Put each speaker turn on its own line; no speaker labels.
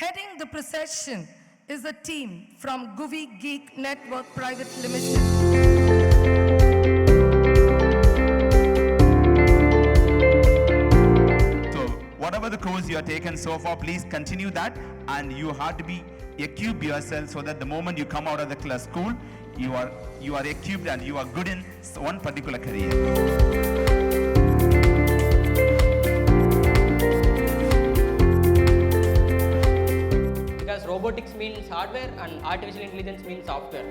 Heading the procession is a team from Guvi Geek Network Private Limited.
Whatever the course you have taken so far, please continue that, and you have to be equip yourself so that the moment you come out of the school, you are equipped and you are good in one particular career.
Because robotics means hardware and artificial intelligence means software.